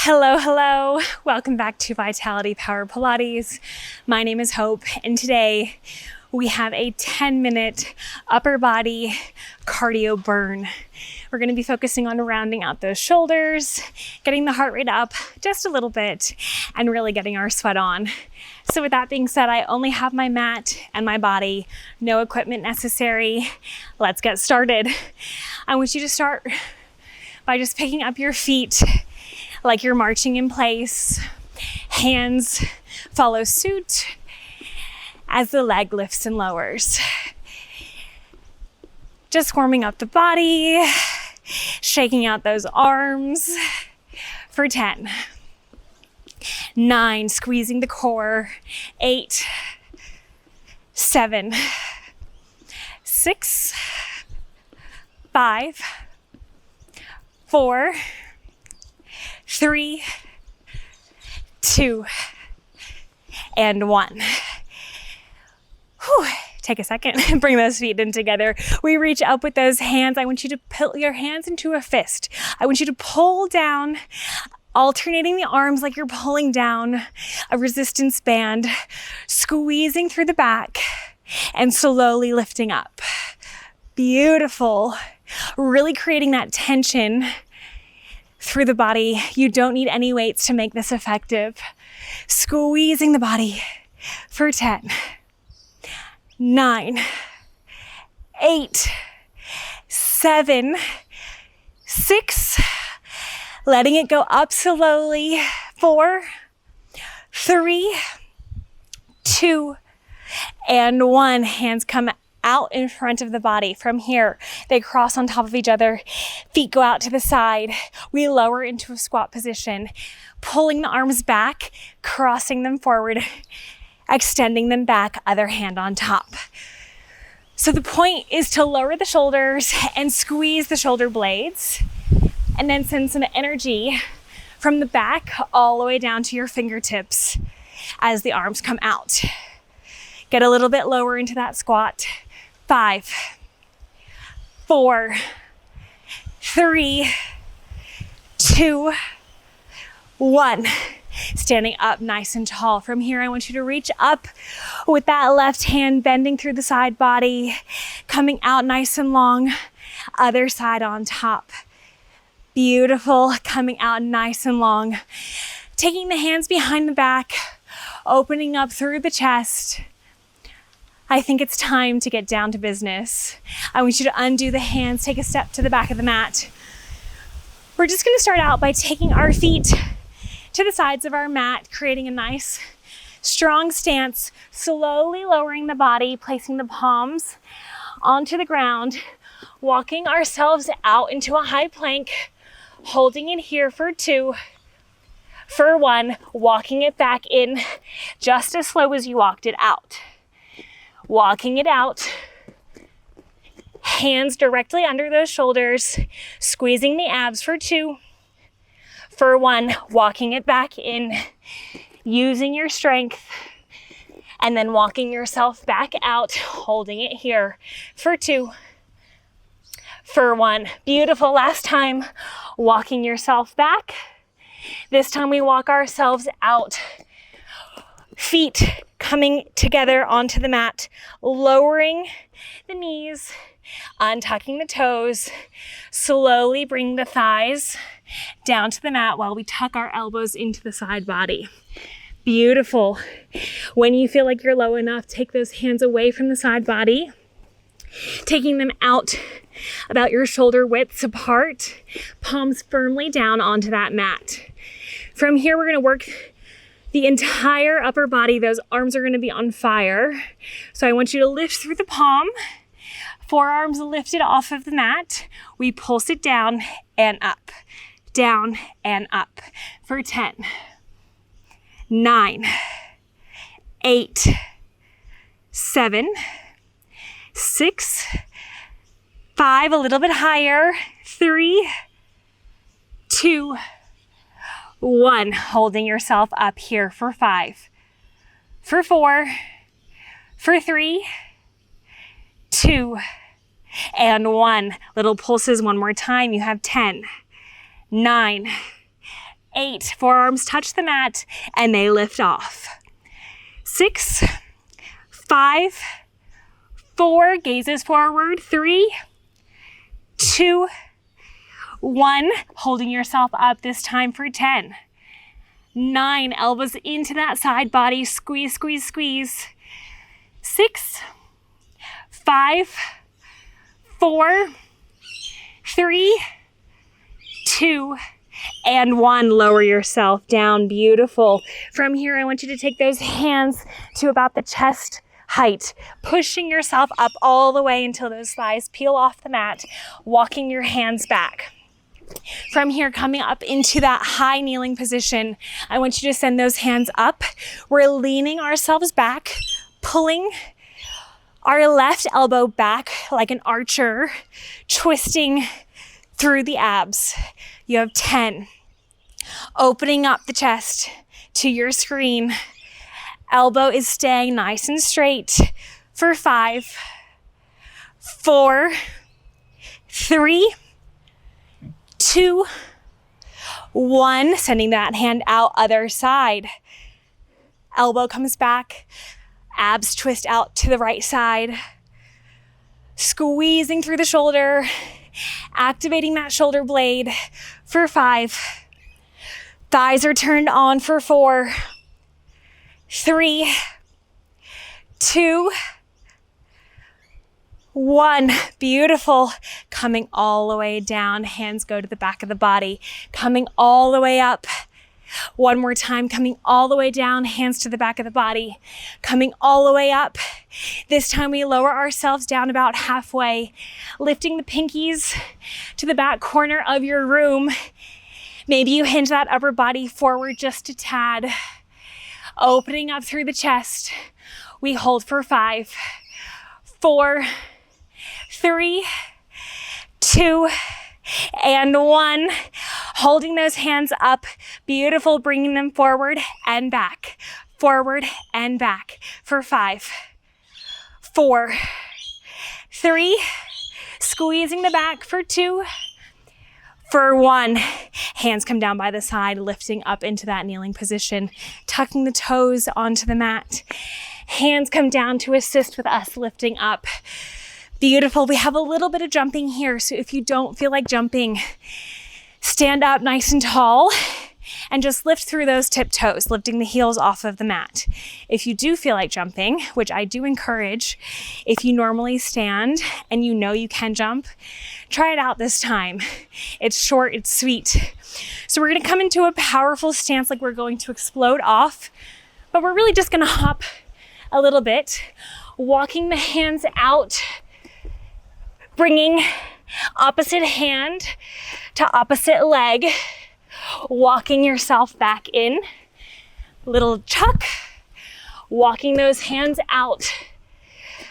Hello, hello. Welcome back to Vitality Power Pilates. My name is Hope, and today we have a 10-minute upper body cardio burn. We're going to be focusing on rounding out those shoulders, getting the heart rate up just a little bit, and really getting our sweat on. So with that being said, I only have my mat and my body, no equipment necessary. Let's get started. I want you to start by just picking up your feet like you're marching in place. Hands follow suit as the leg lifts and lowers. Just warming up the body, shaking out those arms for 10. 9, squeezing the core. 8, 7, 6, 5, 4, 3, 2, and 1. Whew. Take a second and bring those feet in together. We reach up with those hands. I want you to put your hands into a fist. I want you to pull down, alternating the arms like you're pulling down a resistance band, squeezing through the back and slowly lifting up. Beautiful. Really creating that tension through the body. You don't need any weights to make this effective. Squeezing the body for 10, 9, 8, 7, 6, letting it go up slowly. 4, 3, 2, and 1. Hands come out in front of the body. From here, they cross on top of each other. Feet go out to the side. We lower into a squat position, pulling the arms back, crossing them forward, extending them back, other hand on top. So the point is to lower the shoulders and squeeze the shoulder blades, and then send some energy from the back all the way down to your fingertips as the arms come out. Get a little bit lower into that squat. 5, 4, 3, 2, 1. Standing up nice and tall. From here, I want you to reach up with that left hand, bending through the side body, coming out nice and long, other side on top. Beautiful, coming out nice and long. Taking the hands behind the back, opening up through the chest. I think it's time to get down to business. I want you to undo the hands, take a step to the back of the mat. We're just gonna start out by taking our feet to the sides of our mat, creating a nice, strong stance, slowly lowering the body, placing the palms onto the ground, walking ourselves out into a high plank, holding it here for 2, for 1, walking it back in just as slow as you walked it out. Walking it out, hands directly under those shoulders, squeezing the abs for 2, for 1, walking it back in, using your strength, and then walking yourself back out, holding it here for 2, for 1. Beautiful. Last time, walking yourself back. This time we walk ourselves out. Feet coming together onto the mat, lowering the knees, untucking the toes, slowly bring the thighs down to the mat while we tuck our elbows into the side body. Beautiful. When you feel like you're low enough, take those hands away from the side body, taking them out about your shoulder widths apart, palms firmly down onto that mat. From here, we're going to work the entire upper body. Those arms are going to be on fire. So I want you to lift through the palm, forearms lifted off of the mat. We pulse it down and up for 10, 9, 8, 7, 6, 5, a little bit higher, 3, 2, 1, holding yourself up here for 5, for 4, for 3, 2, and 1. Little pulses one more time. You have 10, 9, 8, forearms touch the mat and they lift off. 6, 5, 4, gazes forward. 3, 2, 1, holding yourself up this time for 10. 9, elbows into that side body, squeeze, squeeze, squeeze. 6, 5, 4, 3, 2, and 1. Lower yourself down. Beautiful. From here, I want you to take those hands to about the chest height, pushing yourself up all the way until those thighs peel off the mat, walking your hands back. From here, coming up into that high kneeling position, I want you to send those hands up. We're leaning ourselves back, pulling our left elbow back like an archer, twisting through the abs. You have 10. Opening up the chest to your screen. Elbow is staying nice and straight for 5, 4, 3, 2, 1. Sending that hand out, other side. Elbow comes back. Abs twist out to the right side. Squeezing through the shoulder. Activating that shoulder blade for 5. Thighs are turned on for 4, 3, 2, 1. Beautiful. Coming all the way down. Hands go to the back of the body. Coming all the way up. One more time, coming all the way down, hands to the back of the body, coming all the way up. This time we lower ourselves down about halfway, lifting the pinkies to the back corner of your room. Maybe you hinge that upper body forward just a tad, opening up through the chest. We hold for 5, 4, 3, 2, and 1. Holding those hands up. Beautiful. Bringing them forward and back. Forward and back for 5, 4, 3. Squeezing the back for 2, for 1. Hands come down by the side, lifting up into that kneeling position, tucking the toes onto the mat. Hands come down to assist with us lifting up. Beautiful. We have a little bit of jumping here, so if you don't feel like jumping, stand up nice and tall and just lift through those tiptoes, lifting the heels off of the mat. If you do feel like jumping, which I do encourage, if you normally stand and you know you can jump, try it out this time. It's short, it's sweet. So we're gonna come into a powerful stance like we're going to explode off, but we're really just gonna hop a little bit, walking the hands out, bringing opposite hand to opposite leg, walking yourself back in, little chuck, walking those hands out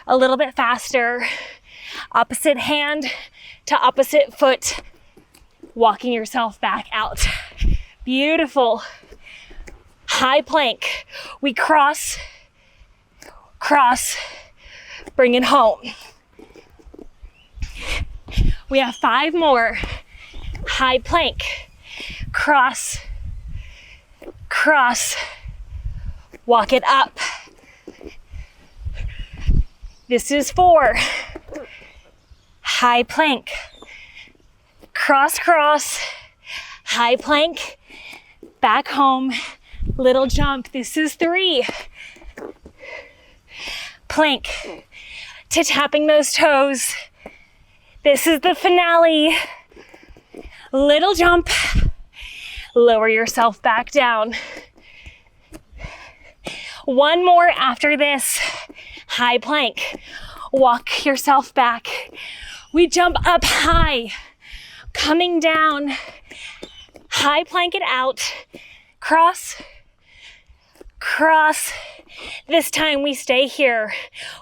a little bit faster, opposite hand to opposite foot, walking yourself back out. Beautiful. High plank. We cross, bring it home. We have 5 more. High plank, cross, walk it up. This is 4. High plank, cross, high plank, back home, little jump. This is 3. Plank to tapping those toes. This is the finale. Little jump, lower yourself back down. 1 more after this. High plank, walk yourself back. We jump up high, coming down, high plank it out, cross. This time we stay here.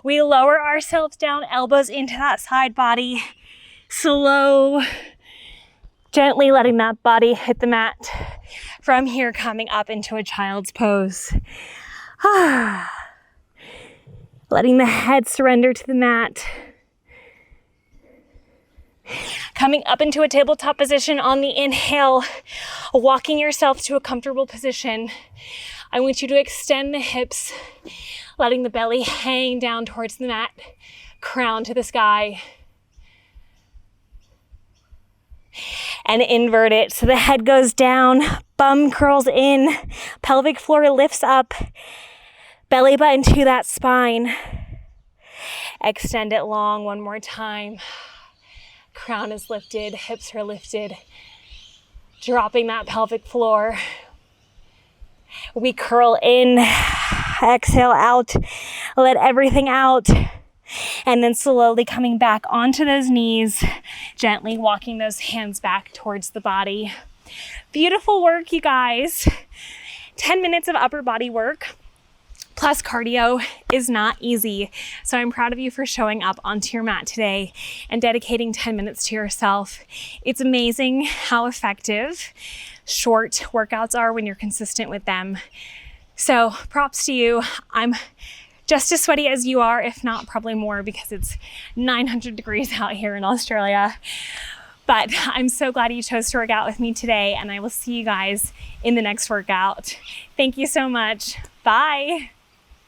We lower ourselves down, elbows into that side body. Slow, gently letting that body hit the mat. From here, coming up into a child's pose. Letting the head surrender to the mat. Coming up into a tabletop position on the inhale, walking yourself to a comfortable position. I want you to extend the hips, letting the belly hang down towards the mat, crown to the sky. And invert it. So the head goes down, bum curls in, pelvic floor lifts up, belly button to that spine. Extend it long one more time. Crown is lifted, hips are lifted. Dropping that pelvic floor. We curl in, exhale out, let everything out. And then slowly coming back onto those knees, gently walking those hands back towards the body. Beautiful work, you guys. 10 minutes of upper body work plus cardio is not easy. So I'm proud of you for showing up onto your mat today and dedicating 10 minutes to yourself. It's amazing how effective short workouts are when you're consistent with them. So props to you. I'm just as sweaty as you are, if not probably more, because it's 900 degrees out here in Australia. But I'm so glad you chose to work out with me today, and I will see you guys in the next workout. Thank you so much. Bye.